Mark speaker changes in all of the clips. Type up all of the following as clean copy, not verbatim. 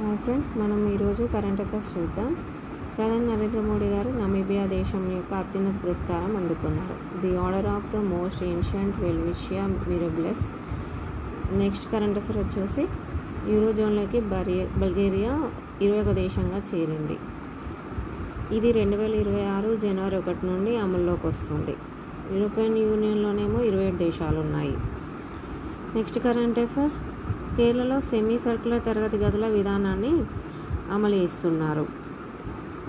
Speaker 1: Hi friends, మనం ఈరోజు current affairs చూద్దాం. ప్రధాని నరేంద్ర మోడీ గారు నమీబియా దేశం యొక్క అత్యున్నత పురస్కారం అందుకున్నారు. The order of the most ancient Welwitschia Mirabilis. Next current affair వచ్చేసి యూరోజోన్లోకి బల్గేరియా 21వ దేశంగా చేరింది. ఇది 2026 జనవరి 1 నుండి అమల్లోకి వస్తుంది. యూరోపియన్ యూనియన్లోనేమో 27 దేశాలు ఉన్నాయి. నెక్స్ట్ కరెంట్ అఫైర్, కేరళలో సెమీ సర్క్యులర్ తరగతి గదుల విధానాన్ని అమలు చేస్తున్నారు.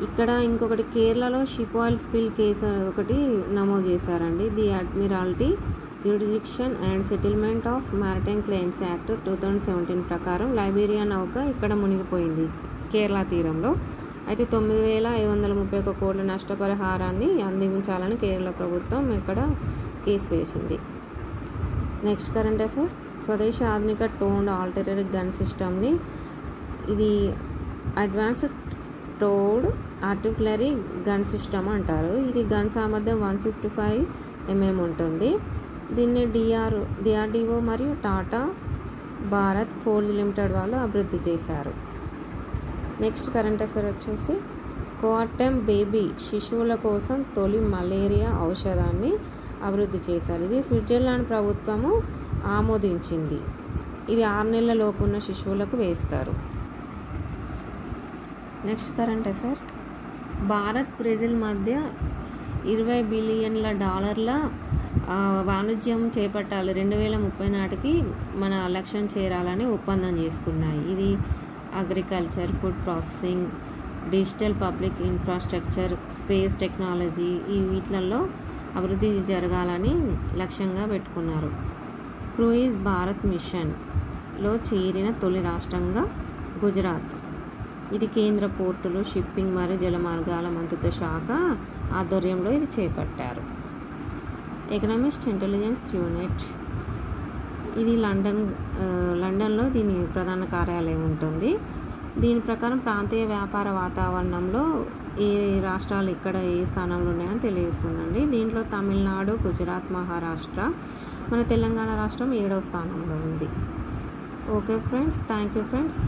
Speaker 1: ఇక్కడ ఇంకొకటి, కేరళలో షిప్ ఆయిల్ స్పిల్ కేసు ఒకటి నమోదు చేశారండి. The admiralty jurisdiction and settlement of maritime claims act 2017 ప్రకారం లైబీరియా నౌక ఇక్కడ మునిగిపోయింది కేరళ తీరంలో. అయితే 9,531 కోట్ల నష్టపరిహారాన్ని అందించాలని కేరళ ప్రభుత్వం ఇక్కడ కేసు వేసింది. నెక్స్ట్ కరెంట్ అఫైర్, స్వదేశీ ఆధునిక టోన్డ్ ఆర్టిలరీ గన్ సిస్టమ్ని, ఇది advanced towed artillery gun system అంటారు. ఇది గన్ సామర్థ్యం 155 mm ఉంటుంది. దీన్ని డిఆర్డిఓ మరియు టాటా భారత్ ఫోర్జ్ లిమిటెడ్ వాళ్ళు అభివృద్ధి చేశారు. నెక్స్ట్ కరెంట్ అఫైర్ వచ్చేసి, కోఆర్టెమ్ బేబీ శిశువుల కోసం తొలి మలేరియా ఔషధాన్ని అభివృద్ధి చేశారు. ఇది స్విట్జర్లాండ్ ప్రభుత్వము ఆమోదించింది. ఇది 6 నెలల లోపు ఉన్న శిశువులకు వేస్తారు. Next current affair, Bharat Brazil మధ్య $20 బిలియన్ వాణిజ్యం చేపట్టాలి, 2030 నాటికి మన లక్ష్యం చేరాలని ఒప్పందం చేసుకున్నాయి. ఇది agriculture, food processing, digital public infrastructure, space technology, ఈ వీటిలలో అభివృద్ధి జరగాలని లక్ష్యంగా పెట్టుకున్నారు. క్రూయిజ్ భారత్ మిషన్లో చేరిన తొలి రాష్ట్రంగా గుజరాత్. ఇది కేంద్ర పోర్టులు, షిప్పింగ్ మరియు జలమార్గాల మంత్రిత్వ శాఖ ఆధ్వర్యంలో ఇది చేపట్టారు. ఎకనామిస్ట్ ఇంటెలిజెన్స్ యూనిట్, ఇది లండన్లో దీని ప్రధాన కార్యాలయం ఉంటుంది. దీని ప్రకారం ప్రాంతీయ వ్యాపార వాతావరణంలో ఏ రాష్ట్రాలు ఇక్కడ ఏ స్థానంలో ఉన్నాయని తెలియజేస్తుందండి. దీంట్లో తమిళనాడు, గుజరాత్, మహారాష్ట్ర, మన తెలంగాణ రాష్ట్రం 7వ స్థానంలో ఉంది. Okay friends, thank you friends.